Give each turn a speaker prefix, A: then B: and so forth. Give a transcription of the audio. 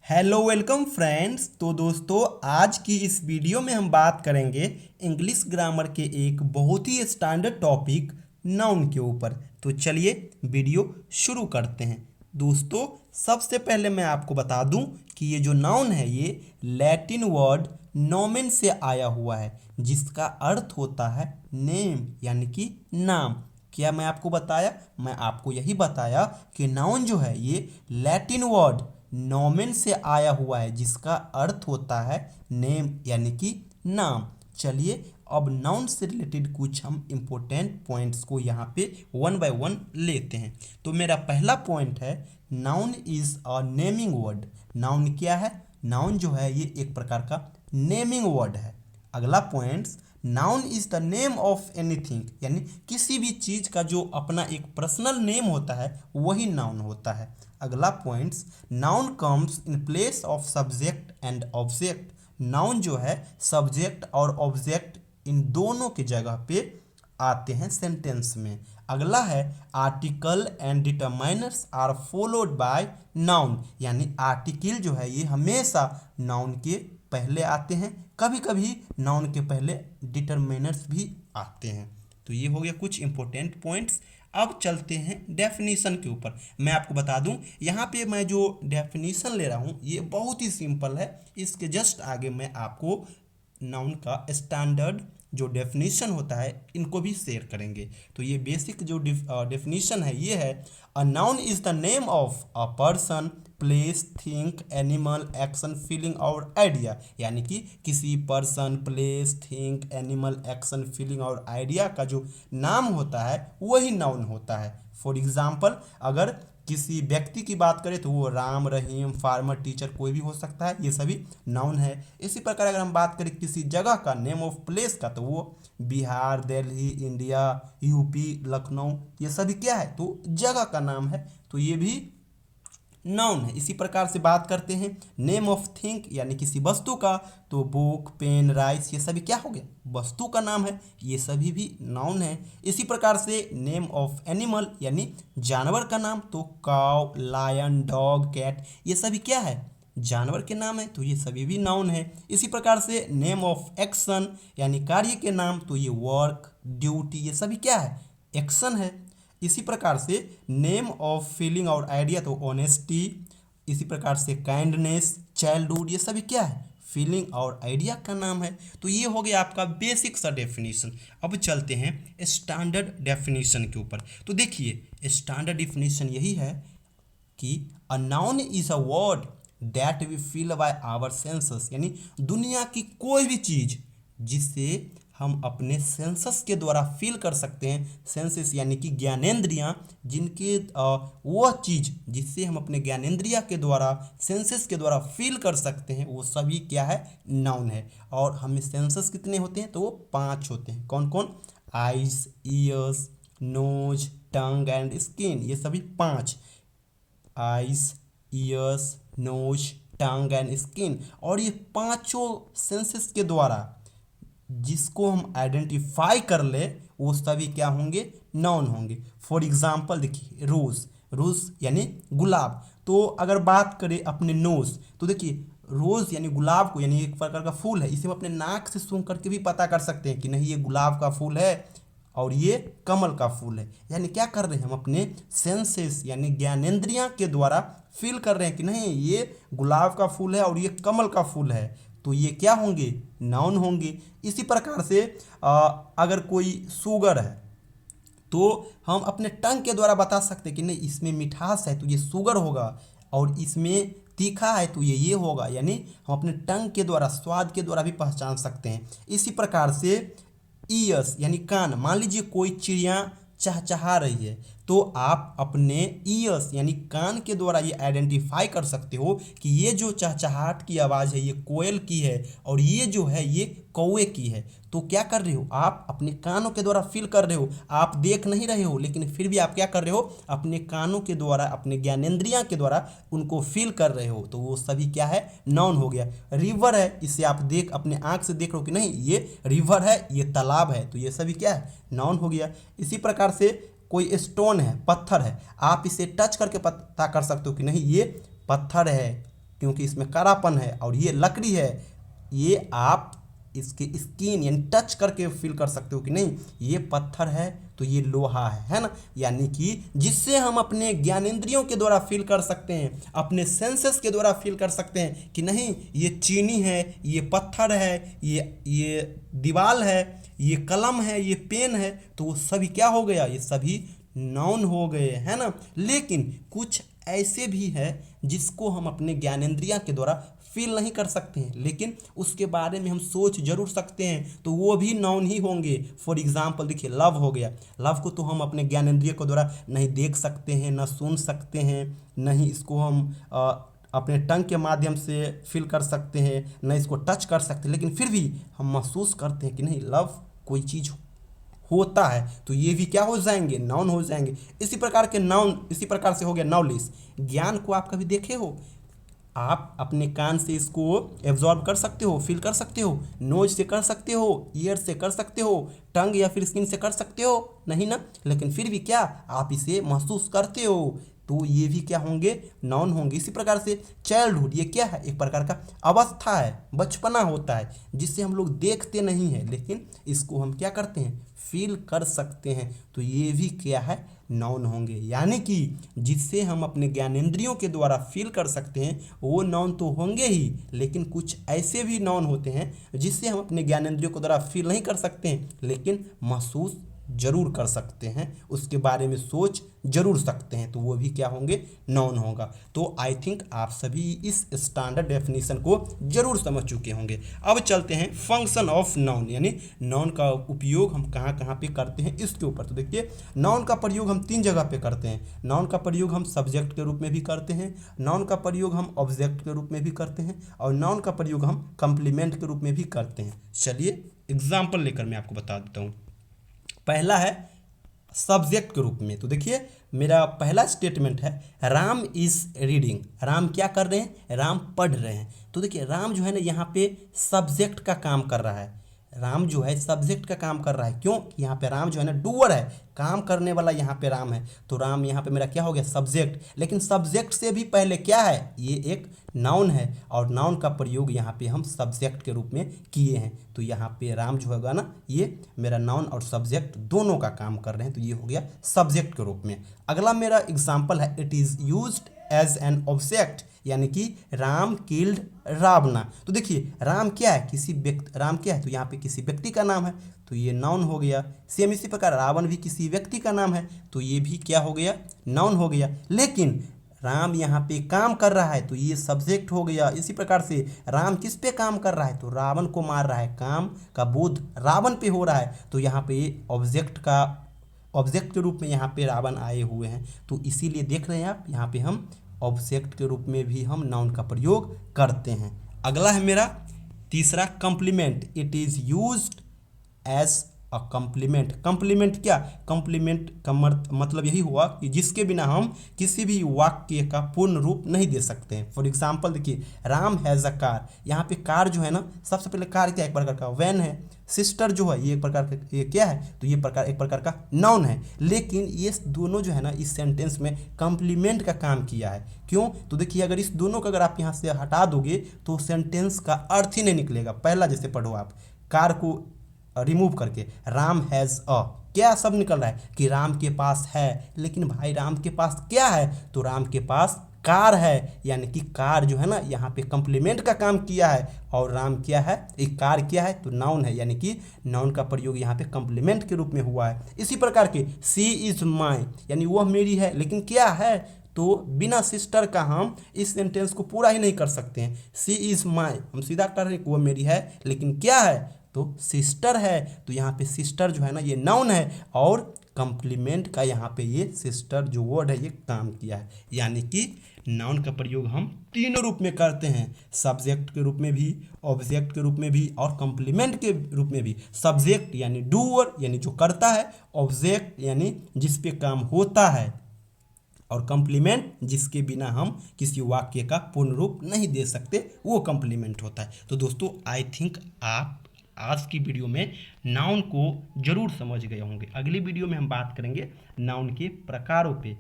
A: Hello welcome friends. तो दोस्तों, आज की इस वीडियो में हम बात करेंगे इंग्लिश ग्रामर के एक बहुत ही स्टैंडर्ड टॉपिक नाउन के ऊपर। तो चलिए वीडियो शुरू करते हैं। दोस्तों, सबसे पहले मैं आपको बता दूं कि ये जो नाउन है ये लैटिन वर्ड नोमेन से आया हुआ है, जिसका अर्थ होता है नेम यानी कि नाम। क्या मैं आपको बताया? मैं आपको यही बताया कि नाउन जो है ये लैटिन वर्ड नोमेन से आया हुआ है, जिसका अर्थ होता है नेम यानी कि नाम। चलिए अब नाउन से रिलेटेड कुछ हम इम्पोर्टेंट पॉइंट्स को यहाँ पे वन बाय वन लेते हैं। तो मेरा पहला पॉइंट है noun is a naming word. Noun क्या है? नाउन जो है ये एक प्रकार का नेमिंग वर्ड है। अगला points, noun is the name of anything, यानी किसी भी चीज का जो अपना एक पर्सनल नेम होता है वही नाउन होता है। अगला points, noun comes in place of subject and object. Noun जो है सब्जेक्ट और ऑब्जेक्ट इन दोनों की जगह पे आते हैं सेंटेंस में। अगला है article and determiners are followed by noun, यानी आर्टिकल जो है ये हमेशा नाउन के पहले आते हैं, कभी कभी नाउन के पहले डिटरमाइनर्स भी आते हैं। तो ये हो गया कुछ इंपॉर्टेंट पॉइंट्स। अब चलते हैं डेफिनीशन के ऊपर। मैं आपको बता दूं, यहाँ पे मैं जो डेफिनीशन ले रहा हूँ ये बहुत ही सिंपल है। इसके जस्ट आगे मैं आपको नाउन का स्टैंडर्ड जो डेफिनीशन होता है इनको भी शेयर करेंगे। तो ये बेसिक जो डेफिनीशन है ये है, अ noun is the name of a person, place, think, animal, action, feeling और आइडिया। यानी कि किसी person, place, think, animal, action, feeling और आइडिया का जो नाम होता है वही नाउन होता है। फॉर एग्जाम्पल, अगर किसी व्यक्ति की बात करें तो वो राम, रहीम, फार्मर, टीचर कोई भी हो सकता है, ये सभी नाउन है। इसी प्रकार अगर हम बात करें किसी जगह का, नेम ऑफ प्लेस का, तो वो बिहार, दिल्ली, इंडिया, यूपी, लखनऊ, ये सभी क्या है? तो जगह का नाम है, तो ये भी नाउन है। इसी प्रकार से बात करते हैं नेम ऑफ थिंग, यानी किसी वस्तु का, तो बुक, पेन, राइस, ये सभी क्या हो गया? वस्तु का नाम है, ये सभी भी नाउन है। इसी प्रकार से नेम ऑफ एनिमल यानी जानवर का नाम, तो काउ, लायन, डॉग, कैट, ये सभी क्या है? जानवर के नाम है, तो ये सभी भी नाउन है। इसी प्रकार से नेम ऑफ एक्शन यानी कार्य के नाम, तो ये वर्क, ड्यूटी, ये सभी क्या है? एक्शन है। इसी प्रकार से नेम ऑफ फीलिंग और आइडिया, तो ऑनेस्टी। इसी प्रकार से काइंडनेस, चाइल्डहुड, ये सभी क्या है? फीलिंग और आइडिया का नाम है। तो ये हो गया आपका बेसिक सा डेफिनेशन। अब चलते हैं स्टैंडर्ड डेफिनेशन के ऊपर। तो देखिए स्टैंडर्ड डेफिनेशन यही है कि a noun is a word that we feel by our senses, यानी दुनिया की कोई भी चीज जिसे हम अपने सेंसस के द्वारा फील कर सकते हैं। सेंसेस यानी कि ज्ञानेंद्रियां, जिनके वह चीज जिससे हम अपने ज्ञानेंद्रिया के द्वारा, सेंसेस के द्वारा फील कर सकते हैं, वो सभी क्या है? नाउन है। और हमें सेंसस कितने होते हैं? तो वो 5 होते हैं। कौन कौन? Eyes, ears, nose, tongue and skin, ये सभी 5। Eyes, ears, nose, tongue and skin. और ये पांचों सेंसेस के द्वारा जिसको हम आइडेंटिफाई कर ले वो सभी क्या होंगे? नाउन होंगे। फॉर एग्जाम्पल देखिए रोज, रोज यानी गुलाब। तो अगर बात करें अपने नोज, तो देखिए रोज यानी गुलाब को, यानी एक प्रकार का फूल है, इसे हम अपने नाक से सूंघ करके भी पता कर सकते हैं कि नहीं ये गुलाब का फूल है और ये कमल का फूल है। यानी क्या कर रहे हैं? हम अपने सेंसेस यानी ज्ञानेंद्रियां के द्वारा फील कर रहे हैं कि नहीं ये गुलाब का फूल है और ये कमल का फूल है, तो ये क्या होंगे? नाउन होंगे। इसी प्रकार से अगर कोई शुगर है तो हम अपने टंग के द्वारा बता सकते हैं कि नहीं इसमें मिठास है तो ये शुगर होगा, और इसमें तीखा है तो ये होगा। यानी हम अपने टंग के द्वारा, स्वाद के द्वारा भी पहचान सकते हैं। इसी प्रकार से ईयर्स यानी कान, मान लीजिए कोई चिड़िया चहचहा रही है तो आप अपने ईयर्स यानी कान के द्वारा ये आइडेंटिफाई कर सकते हो कि ये जो चहचहाहट की आवाज़ है ये कोयल की है और ये जो है ये कौवे की है। तो क्या कर रहे हो? आप अपने कानों के द्वारा फील कर रहे हो, आप देख नहीं रहे हो, लेकिन फिर भी आप क्या कर रहे हो? अपने कानों के द्वारा, अपने ज्ञानेंद्रियां के द्वारा उनको फील कर रहे हो, तो वो सभी क्या है? नाउन हो गया। रिवर है, इसे आप देख अपने आंख से देख रहे हो कि नहीं ये रिवर है, ये तालाब है, तो ये सभी क्या है? नाउन हो गया। इसी प्रकार से कोई स्टोन है, पत्थर है, आप इसे टच करके पता कर सकते हो कि नहीं ये पत्थर है, क्योंकि इसमें कालापन है, और ये लकड़ी है, ये आप इसके स्किन यानी टच करके फील कर सकते हो कि नहीं ये पत्थर है तो ये लोहा है ना। यानी कि जिससे हम अपने ज्ञानेंद्रियों के द्वारा फील कर सकते हैं, अपने सेंसेस के द्वारा फील कर सकते हैं कि नहीं ये चीनी है, ये पत्थर है, ये दीवार है, ये कलम है, ये पेन है, तो वो सभी क्या हो गया, ये सभी नाउन हो गए, है ना। लेकिन कुछ ऐसे भी है जिसको हम अपने ज्ञानेंद्रिया के द्वारा फील नहीं कर सकते हैं, लेकिन उसके बारे में हम सोच जरूर सकते हैं, तो वो भी नाउन ही होंगे। फॉर एग्जाम्पल देखिए लव हो गया, लव को तो हम अपने ज्ञानेंद्रिय के द्वारा नहीं देख सकते हैं, ना सुन सकते हैं, नहीं इसको हम अपने टंग के माध्यम से फील कर सकते हैं, न इसको टच कर सकते हैं, लेकिन फिर भी हम महसूस करते हैं कि नहीं लव कोई चीज़ होता है, तो ये भी क्या हो जाएंगे, नाउन हो जाएंगे। इसी प्रकार के नाउन, इसी प्रकार से हो गया नॉलेज, ज्ञान को आप कभी देखे हो, आप अपने कान से इसको एब्जॉर्ब कर सकते हो, फील कर सकते हो, नोज से कर सकते हो, ईयर से कर सकते हो, टंग या फिर स्किन से कर सकते हो, नहीं ना, लेकिन फिर भी क्या आप इसे महसूस करते हो, तो ये भी क्या होंगे, नाउन होंगे। इसी प्रकार से चाइल्डहुड, ये क्या है, एक प्रकार का अवस्था है, बचपना होता है, जिससे हम लोग देखते नहीं हैं, लेकिन इसको हम क्या करते हैं, फील कर सकते हैं, तो ये भी क्या है, नाउन होंगे। यानी कि जिससे हम अपने ज्ञानेंद्रियों के द्वारा फील कर सकते हैं वो नाउन तो होंगे ही, लेकिन कुछ ऐसे भी नाउन होते हैं जिससे हम अपने ज्ञानेंद्रियों के द्वारा फील नहीं कर सकते हैं, लेकिन महसूस जरूर कर सकते हैं, उसके बारे में सोच जरूर सकते हैं, तो वो भी क्या होंगे, नाउन होगा। तो आई थिंक आप सभी इस स्टैंडर्ड डेफिनेशन को जरूर समझ चुके होंगे। अब चलते हैं फंक्शन ऑफ नाउन, यानी नाउन का उपयोग हम कहाँ कहाँ पे करते हैं इसके ऊपर। तो देखिए नाउन का प्रयोग हम 3 जगह पे करते हैं। नाउन का प्रयोग हम सब्जेक्ट के रूप में भी करते हैं, नाउन का प्रयोग हम ऑब्जेक्ट के रूप में भी करते हैं, और नाउन का प्रयोग हम कंप्लीमेंट के रूप में भी करते हैं। चलिए एग्जाम्पल लेकर मैं आपको बता देता हूँ। पहला है सब्जेक्ट के रूप में, तो देखिए मेरा पहला स्टेटमेंट है राम इज रीडिंग, राम क्या कर रहे हैं, राम पढ़ रहे हैं। तो देखिए राम जो है ना यहाँ पे सब्जेक्ट का काम कर रहा है, राम जो है सब्जेक्ट का काम कर रहा है, क्यों, यहाँ पे राम जो है ना डूअर है, काम करने वाला यहाँ पे राम है, तो राम यहाँ पे मेरा क्या हो गया, सब्जेक्ट। लेकिन सब्जेक्ट से भी पहले क्या है, ये एक नाउन है, और नाउन का प्रयोग यहाँ पे हम सब्जेक्ट के रूप में किए हैं, तो यहाँ पे राम जो होगा ना ये मेरा नाउन और सब्जेक्ट दोनों का काम कर रहे हैं, तो ये हो गया सब्जेक्ट के रूप में। अगला मेरा एग्जाम्पल है it is used as an object, यानी कि राम किल्ड रावणा। तो देखिए राम क्या है, किसी व्यक्ति, राम क्या है, तो यहाँ पे किसी व्यक्ति का नाम है, तो ये नाउन हो गया। सेम इसी प्रकार रावण भी किसी व्यक्ति का नाम है, तो ये भी क्या हो गया, नाउन हो गया। लेकिन राम यहाँ पे काम कर रहा है, तो ये सब्जेक्ट हो गया। इसी प्रकार से राम किस पे काम कर रहा है, तो रावण को मार रहा है, काम का बोध रावण पे हो रहा है, तो यहाँ पे ऑब्जेक्ट के रूप में यहाँ पे रावण आए हुए हैं, तो इसीलिए देख रहे हैं आप यहाँ पे हम ऑब्जेक्ट के रूप में भी हम नाउन का प्रयोग करते हैं। अगला है मेरा तीसरा complement, it is used as a complement. Complement क्या, कम्प्लीमेंट का मतलब यही हुआ कि जिसके बिना हम किसी भी वाक्य का पूर्ण रूप नहीं दे सकते हैं। फॉर एग्जाम्पल देखिए राम हैज़ अ कार, यहाँ पे कार जो है ना, सबसे पहले कार क्या, एक प्रकार का वैन है, सिस्टर जो है ये एक प्रकार का, ये क्या है, तो ये एक प्रकार का नाउन है, लेकिन ये दोनों जो है ना इस सेंटेंस में कम्प्लीमेंट का काम किया है। क्यों, तो देखिए अगर इस दोनों को अगर आप यहाँ से हटा दोगे तो सेंटेंस का अर्थ ही नहीं निकलेगा। पहला जैसे पढ़ो आप, कार को रिमूव करके राम हैज़ अ, क्या सब निकल रहा है कि राम के पास है, लेकिन भाई राम के पास क्या है, तो राम के पास कार है, यानी कि कार जो है ना यहाँ पे कंप्लीमेंट का काम किया है, और राम क्या है, एक कार क्या है, तो नाउन है, यानी कि नाउन का प्रयोग यहाँ पे कंप्लीमेंट के रूप में हुआ है। इसी प्रकार के सी इज माई, यानी वह मेरी है, लेकिन क्या है, तो बिना सिस्टर का हम इस सेंटेंस को पूरा ही नहीं कर सकते हैं। सी इज माई हम सीधा कर रहे हैं कि वह मेरी है, लेकिन क्या है, तो सिस्टर है, तो यहाँ पे सिस्टर जो है ना ये नाउन है, और कंप्लीमेंट का यहाँ पे ये सिस्टर जो वर्ड है ये काम किया है। यानी कि नाउन का प्रयोग हम तीनों रूप में करते हैं, सब्जेक्ट के रूप में भी, ऑब्जेक्ट के रूप में भी, और कंप्लीमेंट के रूप में भी। सब्जेक्ट यानी डूअर यानी जो करता है, ऑब्जेक्ट यानी जिस पे काम होता है, और कंप्लीमेंट जिसके बिना हम किसी वाक्य का पूर्ण रूप नहीं दे सकते, वो कंप्लीमेंट होता है। तो दोस्तों आई थिंक आप आज की वीडियो में नाउन को जरूर समझ गए होंगे। अगली वीडियो में हम बात करेंगे नाउन के प्रकारों पे।